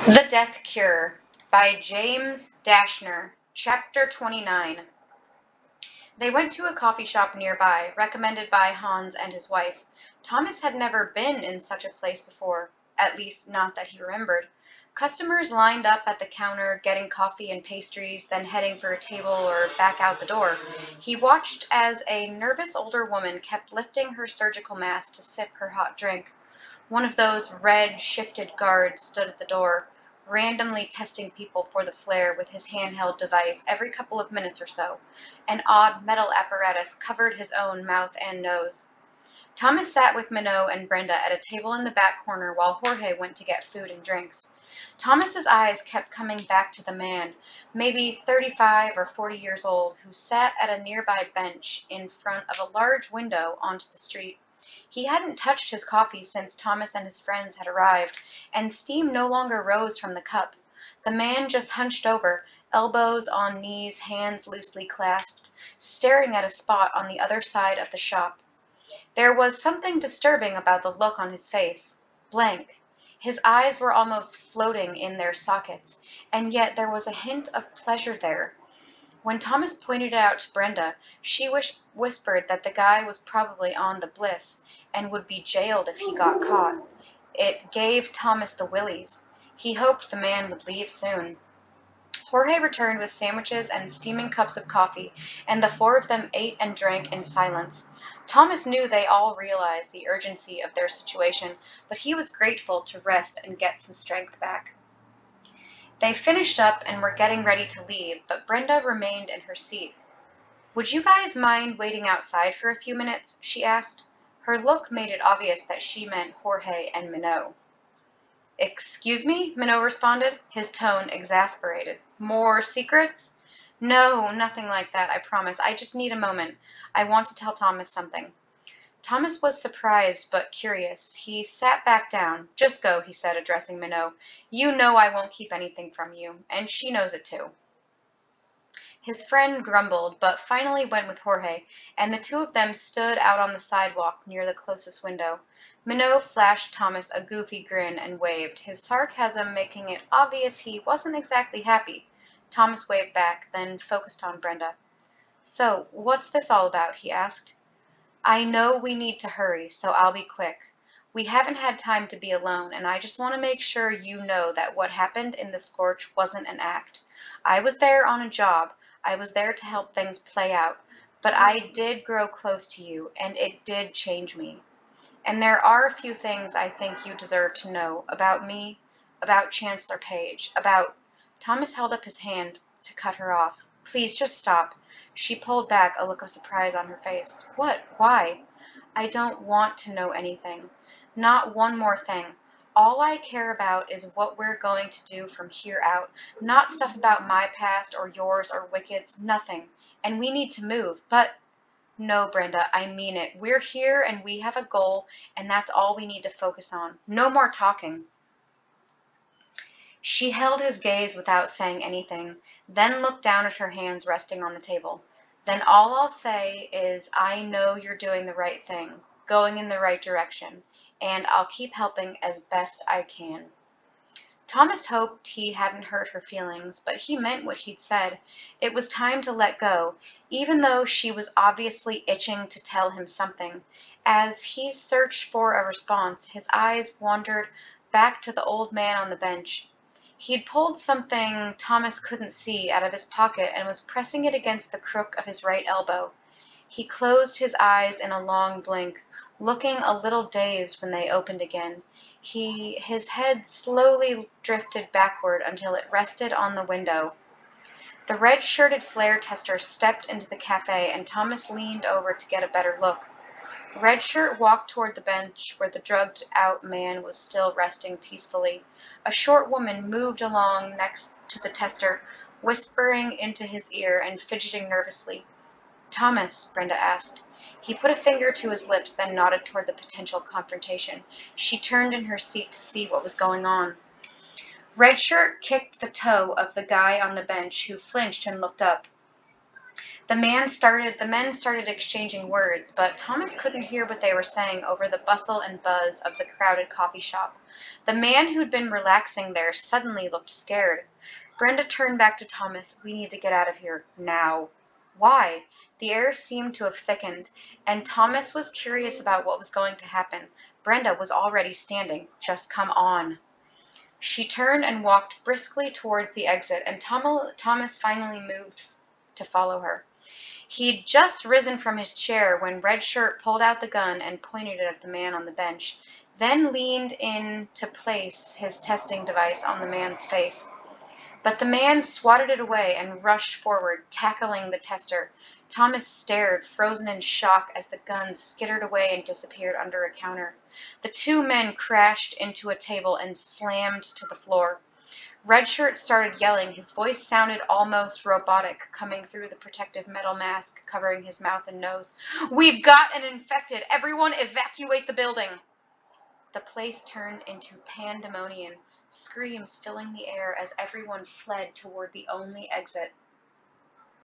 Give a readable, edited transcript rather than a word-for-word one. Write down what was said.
The Death Cure by James Dashner, Chapter 29. They went to a coffee shop nearby, recommended by Hans and his wife. Thomas had never been in such a place before, at least not that he remembered. Customers lined up at the counter, getting coffee and pastries, then heading for a table or back out the door. He watched as a nervous older woman kept lifting her surgical mask to sip her hot drink. One of those red, shifted guards stood at the door, randomly testing people for the flare with his handheld device every couple of minutes or so. An odd metal apparatus covered his own mouth and nose. Thomas sat with Minot and Brenda at a table in the back corner while Jorge went to get food and drinks. Thomas's eyes kept coming back to the man, maybe 35 or 40 years old, who sat at a nearby bench in front of a large window onto the street. He hadn't touched his coffee since Thomas and his friends had arrived, and steam no longer rose from the cup. The man just hunched over, elbows on knees, hands loosely clasped, staring at a spot on the other side of the shop. There was something disturbing about the look on his face. Blank. His eyes were almost floating in their sockets, and yet there was a hint of pleasure there. When Thomas pointed it out to Brenda, she whispered that the guy was probably on the bliss and would be jailed if he got caught. It gave Thomas the willies. He hoped the man would leave soon. Jorge returned with sandwiches and steaming cups of coffee, and the four of them ate and drank in silence. Thomas knew they all realized the urgency of their situation, but he was grateful to rest and get some strength back. They finished up and were getting ready to leave, but Brenda remained in her seat. "Would you guys mind waiting outside for a few minutes?" she asked. Her look made it obvious that she meant Jorge and Minot. "Excuse me?" Minot responded, his tone exasperated. "More secrets?" "No, nothing like that, I promise. I just need a moment. I want to tell Thomas something." Thomas was surprised but curious. He sat back down. "Just go," he said, addressing Minot. "You know I won't keep anything from you, and she knows it too." His friend grumbled, but finally went with Jorge, and the two of them stood out on the sidewalk near the closest window. Minot flashed Thomas a goofy grin and waved, his sarcasm making it obvious he wasn't exactly happy. Thomas waved back, then focused on Brenda. "So, what's this all about?" he asked. "I know we need to hurry, so I'll be quick. We haven't had time to be alone, and I just want to make sure you know that what happened in the Scorch wasn't an act. I was there on a job. I was there to help things play out, but I did grow close to you, and it did change me. And there are a few things I think you deserve to know about me, about Chancellor Paige, about—" Thomas held up his hand to cut her off. "Please, just stop." She pulled back, a look of surprise on her face. "What? Why?" "I don't want to know anything. Not one more thing. All I care about is what we're going to do from here out. Not stuff about my past or yours or Wicked's. Nothing. And we need to move. But—" "No, Brenda, I mean it. We're here and we have a goal, and that's all we need to focus on. No more talking." She held his gaze without saying anything, then looked down at her hands resting on the table. "Then all I'll say is I know you're doing the right thing, going in the right direction, and I'll keep helping as best I can." Thomas hoped he hadn't hurt her feelings, but he meant what he'd said. It was time to let go, even though she was obviously itching to tell him something. As he searched for a response, his eyes wandered back to the old man on the bench. He'd pulled something Thomas couldn't see out of his pocket and was pressing it against the crook of his right elbow. He closed his eyes in a long blink, looking a little dazed when they opened again. His head slowly drifted backward until it rested on the window. The red-shirted flare tester stepped into the cafe, and Thomas leaned over to get a better look. Redshirt walked toward the bench where the drugged-out man was still resting peacefully. A short woman moved along next to the tester, whispering into his ear and fidgeting nervously. "Thomas?" Brenda asked. He put a finger to his lips, then nodded toward the potential confrontation. She turned in her seat to see what was going on. Redshirt kicked the toe of the guy on the bench, who flinched and looked up. The men started exchanging words, but Thomas couldn't hear what they were saying over the bustle and buzz of the crowded coffee shop. The man who'd been relaxing there suddenly looked scared. Brenda turned back to Thomas. "We need to get out of here now." "Why?" The air seemed to have thickened, and Thomas was curious about what was going to happen. Brenda was already standing. "Just come on." She turned and walked briskly towards the exit, and Thomas finally moved to follow her. He'd just risen from his chair when Red Shirt pulled out the gun and pointed it at the man on the bench, then leaned in to place his testing device on the man's face. But the man swatted it away and rushed forward, tackling the tester. Thomas stared, frozen in shock, as the gun skittered away and disappeared under a counter. The two men crashed into a table and slammed to the floor. Red Shirt started yelling. His voice sounded almost robotic, coming through the protective metal mask covering his mouth and nose. "We've got an infected! Everyone evacuate the building!" The place turned into pandemonium, screams filling the air as everyone fled toward the only exit.